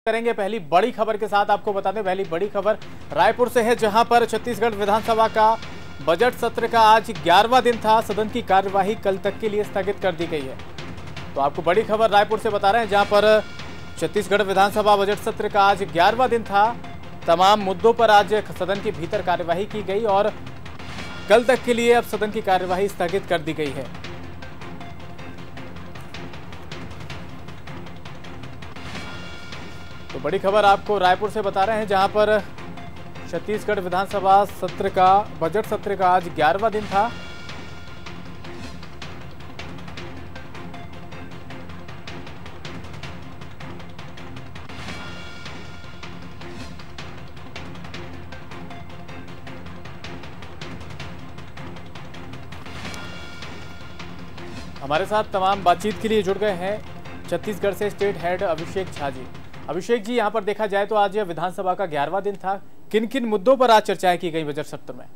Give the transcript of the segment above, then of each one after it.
करेंगे पहली बड़ी खबर के साथ। आपको बता दें पहली बड़ी खबर रायपुर से है, जहां पर छत्तीसगढ़ विधानसभा का बजट सत्र का आज 11वां दिन था। सदन की कार्यवाही कल तक के लिए स्थगित कर दी गई है। तो आपको बड़ी खबर रायपुर से बता रहे हैं, जहां पर छत्तीसगढ़ विधानसभा बजट सत्र का आज 11वां दिन था। तमाम मुद्दों पर आज सदन के भीतर कार्यवाही की गई और कल तक के लिए अब सदन की कार्यवाही स्थगित कर दी गई है। तो बड़ी खबर आपको रायपुर से बता रहे हैं, जहां पर छत्तीसगढ़ विधानसभा सत्र का बजट सत्र का आज 11वां दिन था। हमारे साथ तमाम बातचीत के लिए जुड़ गए हैं छत्तीसगढ़ से स्टेट हेड अभिषेक झा जी। अभिषेक जी, यहां पर देखा जाए तो आज विधानसभा का 11वां दिन था। किन किन मुद्दों पर आज चर्चाएं की गई बजट सत्र में?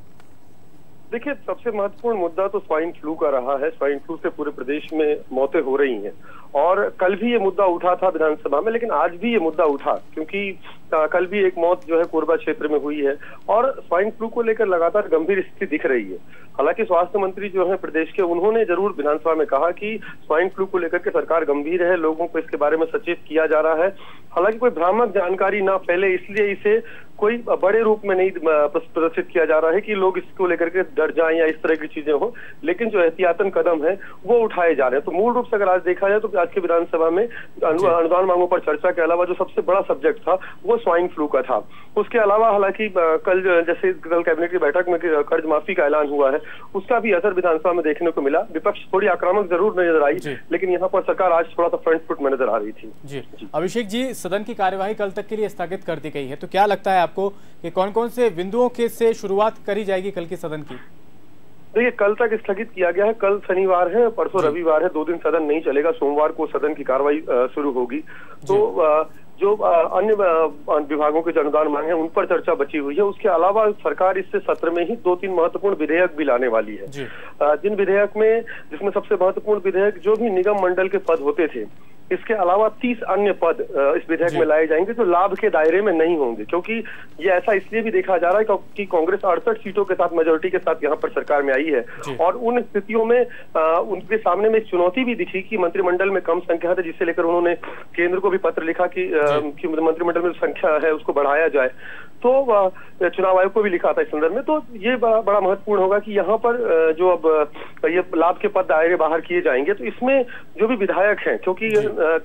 देखिए, सबसे महत्वपूर्ण मुद्दा तो स्वाइन फ्लू का रहा है। स्वाइन फ्लू से पूरे प्रदेश में मौतें हो रही हैं और कल भी ये मुद्दा उठा था विधानसभा में, लेकिन आज भी ये मुद्दा उठा क्योंकि कल भी एक मौत जो है कोरबा क्षेत्र में हुई है और स्वाइन फ्लू को लेकर लगातार गंभीर स्थिति दिख रही है। हालांकि स्वास्थ्य मंत्री जो है प्रदेश के, उन्होंने जरूर विधानसभा में कहा कि स्वाइन फ्लू को लेकर के सरकार गंभीर है, लोगों को इसके बारे में सचेत किया जा रहा है। हालांकि कोई भ्रामक जानकारी ना फैले इसलिए इसे कोई बड़े रूप में नहीं प्रदर्शित किया जा रहा है कि लोग इसको लेकर के डर जाएं या इस तरह की चीजें हो, लेकिन जो एहतियातन कदम है वो उठाए जा रहे हैं। तो मूल रूप से अगर आज देखा जाए तो आज के विधानसभा में अनुदान मांगों पर चर्चा के अलावा जो सबसे बड़ा सब्जेक्ट था वो स्वाइन फ्लू का था। उसके अलावा हालांकि कल जैसे कल कैबिनेट की बैठक में कर्ज माफी का ऐलान हुआ है, उसका भी असर विधानसभा में देखने को मिला। विपक्ष थोड़ी आक्रामक जरूर नजर आई, लेकिन यहाँ पर सरकार आज थोड़ा सा फ्रंट फुट में नजर आ रही थी। जी अभिषेक जी, सदन की कार्यवाही कल तक के लिए स्थगित कर दी गई है, तो क्या लगता है आपको कि कौन कौन से बिंदुओं के से शुरुआत करी जाएगी कल की सदन की? देखिए, कल तक स्थगित किया गया है। कल शनिवार है, परसों रविवार है, 2 दिन सदन नहीं चलेगा। सोमवार को सदन की कार्रवाई शुरू होगी। तो जो अन्य विभागों के जो अनुदान मांगे हैं उन पर चर्चा बची हुई है। उसके अलावा सरकार इससे सत्र में ही 2-3 महत्वपूर्ण विधेयक भी लाने वाली है। जिन विधेयक में, जिसमें सबसे महत्वपूर्ण विधेयक जो भी निगम मंडल के पद होते थे, इसके अलावा 30 अन्य पद इस विधेयक में लाए जाएंगे जो लाभ के दायरे में नहीं होंगे, क्योंकि ये ऐसा इसलिए भी देखा जा रहा है कि कांग्रेस 68 सीटों के साथ मेजोरिटी के साथ यहाँ पर सरकार में आई है और उन स्थितियों में उनके सामने में चुनौती भी दिखी कि मंत्रिमंडल में कम संख्या है, जिससे लेकर उन्होंने केंद्र को भी पत्र लिखा कि मंत्रिमंडल में संख्या है उसको बढ़ाया जाए। तो चुनाव आयोग को भी लिखा था इस संदर्भ में। तो ये बड़ा महत्वपूर्ण होगा कि यहाँ पर जो अब ये लाभ के पद दायरे बाहर किए जाएंगे, तो इसमें जो भी विधायक हैं, क्योंकि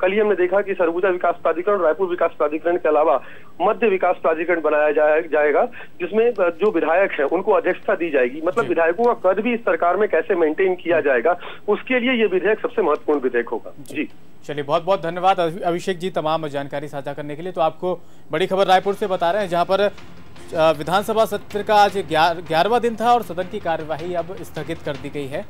कल ही हमने देखा कि सरगुजा विकास प्राधिकरण, रायपुर विकास प्राधिकरण के अलावा मध्य विकास प्राधिकरण बनाया जाएगा, जिसमें जो विधायक हैं उनको अध्यक्षता दी जाएगी। मतलब विधायकों का कद भी इस सरकार में कैसे मेंटेन किया जाएगा, उसके लिए ये विधेयक सबसे महत्वपूर्ण विधेयक होगा। जी चलिए, बहुत बहुत धन्यवाद अभिषेक जी तमाम जानकारी साझा करने के लिए। तो आपको बड़ी खबर रायपुर से बता रहे हैं, जहां पर विधानसभा सत्र का आज 11वां दिन था और सदन की कार्यवाही अब स्थगित कर दी गई है।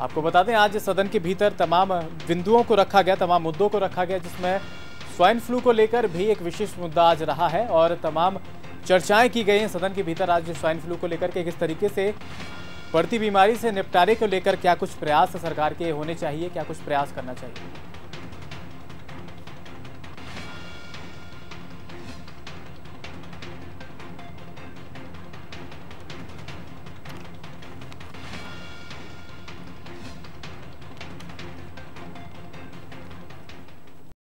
आपको बता दें आज सदन के भीतर तमाम बिंदुओं को रखा गया, तमाम मुद्दों को रखा गया, जिसमें स्वाइन फ्लू को लेकर भी एक विशेष मुद्दा आज रहा है और तमाम चर्चाएं की गई हैं सदन के भीतर आज स्वाइन फ्लू को लेकर के किस तरीके से बढ़ती बीमारी से निपटारे को लेकर क्या कुछ प्रयास सरकार के होने चाहिए, क्या कुछ प्रयास करना चाहिए।